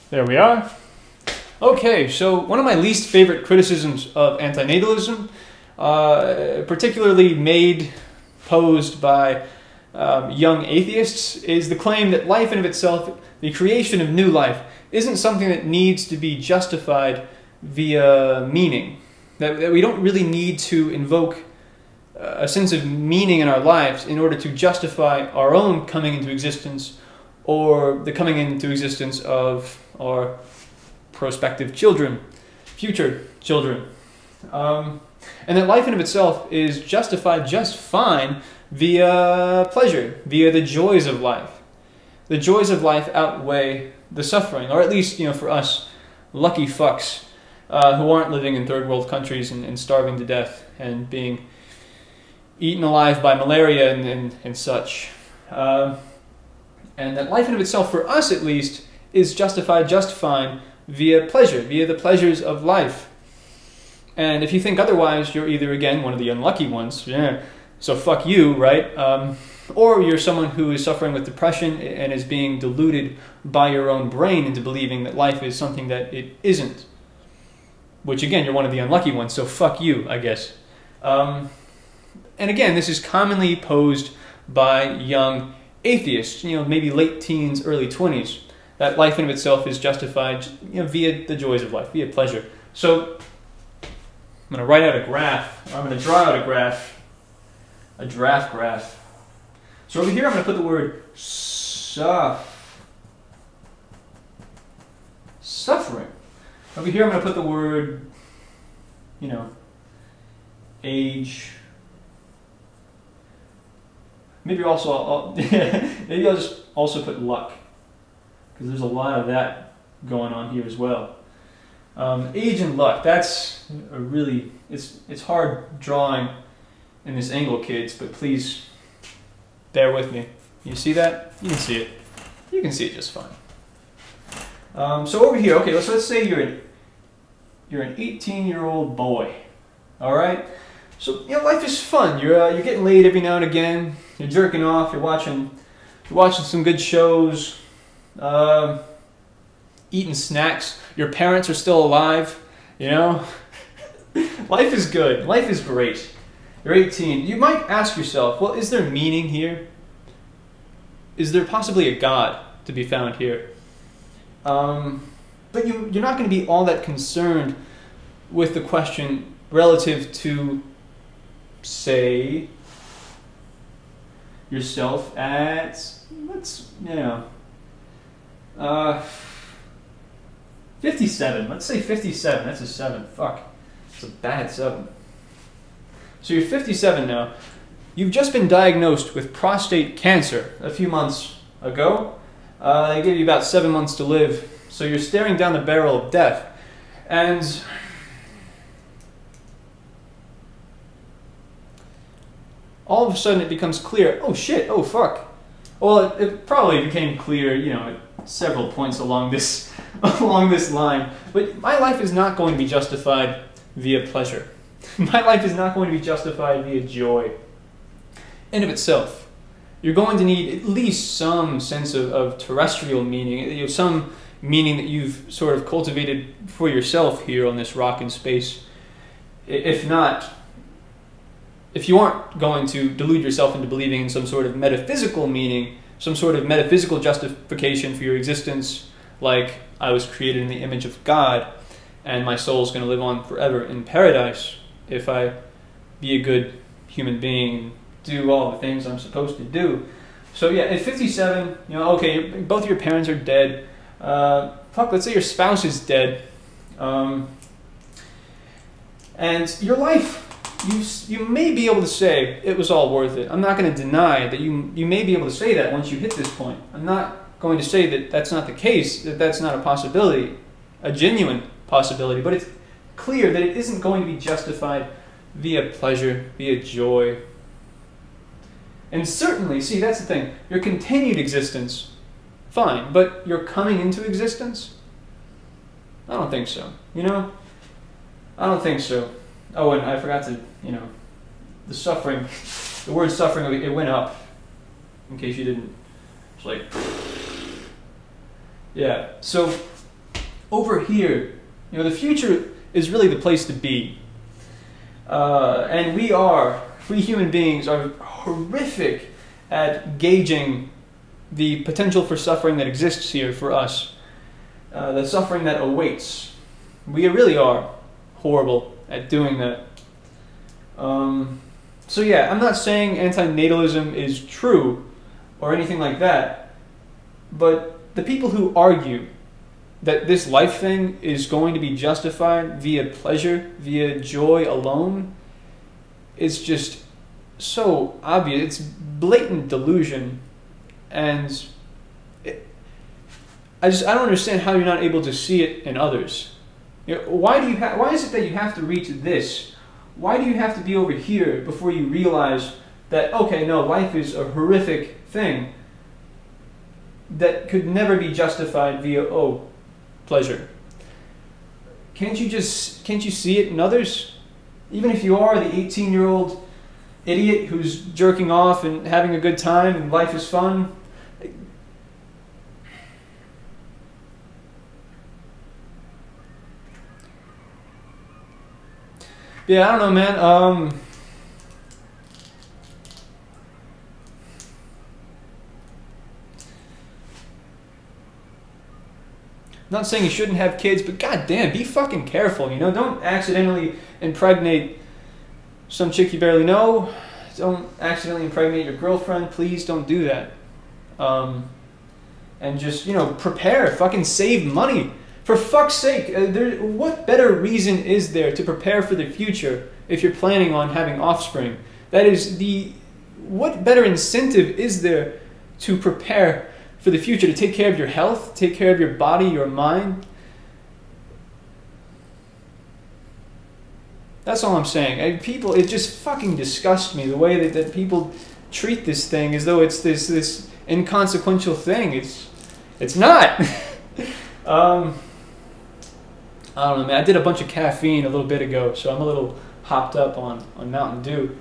There we are. Okay, so one of my least favorite criticisms of antinatalism, particularly posed by young atheists, is the claim that life in of itself, the creation of new life, isn't something that needs to be justified via meaning. That we don't really need to invoke a sense of meaning in our lives in order to justify our own coming into existence or the coming into existence of our prospective children, future children. And that life in of itself is justified just fine via pleasure, via the joys of life. The joys of life outweigh the suffering, or at least, for us lucky fucks who aren't living in third world countries and starving to death and being eaten alive by malaria and such. And that life in of itself, for us at least, is justified just fine via pleasure, via the pleasures of life. And if you think otherwise, you're either, again, one of the unlucky ones, so fuck you, right? Or you're someone who is suffering with depression and is being deluded by your own brain into believing that life is something that it isn't. Which, again, you're one of the unlucky ones, so fuck you, I guess. And again, this is commonly posed by young atheists, maybe late teens, early 20s. That life in of itself is justified, via the joys of life, via pleasure. So I'm going to write out a graph. I'm going to draw out a graph, a draft graph. So over here, I'm going to put the word suffering. Over here, I'm going to put the word, age. Maybe also, maybe I'll just also put luck, because there's a lot of that going on here as well. Age and luck, that's a really, it's hard drawing in this angle, kids, but please bear with me. You see that? You can see it. You can see it just fine. So over here, okay, so let's say you're an 18-year-old boy, all right? So, life is fun. You're getting laid every now and again. You're jerking off. You're watching some good shows. Eating snacks. Your parents are still alive. Life is good. Life is great. You're 18. You might ask yourself, well, is there meaning here? Is there possibly a God to be found here? But you're not going to be all that concerned with the question relative to, say, yourself at, 57. Let's say 57. That's a 7. Fuck. It's a bad 7. So you're 57 now. You've just been diagnosed with prostate cancer a few months ago. They gave you about 7 months to live. So you're staring down the barrel of death. And all of a sudden it becomes clear, oh shit, oh fuck. Well, it probably became clear, at several points along this line. But my life is not going to be justified via pleasure. My life is not going to be justified via joy. In of itself, you're going to need at least some sense of terrestrial meaning, some meaning that you've sort of cultivated for yourself here on this rock in space. If you aren't going to delude yourself into believing in some sort of metaphysical meaning, some sort of metaphysical justification for your existence, like I was created in the image of God and my soul is going to live on forever in paradise if I be a good human being and do all the things I'm supposed to do. So yeah, at 57, okay, both of your parents are dead. Fuck, let's say your spouse is dead. And your life, you may be able to say it was all worth it. I'm not going to deny that you may be able to say that once you hit this point. I'm not going to say that that's not the case, that that's not a possibility, a genuine possibility, but it's clear that it isn't going to be justified via pleasure, via joy. And certainly, see, that's the thing, your continued existence, fine, but your coming into existence? I don't think so, I don't think so. Oh, and I forgot to, the suffering, the word suffering, it went up, in case you didn't. It's like, yeah. So over here. You know, the future is really the place to be. And we human beings are horrific at gauging the potential for suffering that exists here for us. The suffering that awaits. We really are horrible at doing that. So yeah, I'm not saying antinatalism is true or anything like that, but the people who argue that this life thing is going to be justified via pleasure, via joy alone, is just so obvious. It's blatant delusion, and I don't understand how you're not able to see it in others. You know, why is it that you have to reach this? Why do you have to be over here before you realize that, okay, no, life is a horrific thing that could never be justified via, pleasure? Can't you see it in others? Even if you are the 18-year-old idiot who's jerking off and having a good time and life is fun. Yeah, I don't know, man. Not saying you shouldn't have kids, but goddamn, be fucking careful, you know? Don't accidentally impregnate some chick you barely know. Don't accidentally impregnate your girlfriend. Please don't do that. And just, you know, prepare. Fucking save money. For fuck's sake, what better reason is there to prepare for the future if you're planning on having offspring? What better incentive is there to prepare for the future, to take care of your health, take care of your body, your mind? That's all I'm saying. And people, it just fucking disgusts me the way that people treat this thing as though it's this inconsequential thing. It's not. I don't know, man. I did a bunch of caffeine a little bit ago, so I'm a little hopped up on Mountain Dew.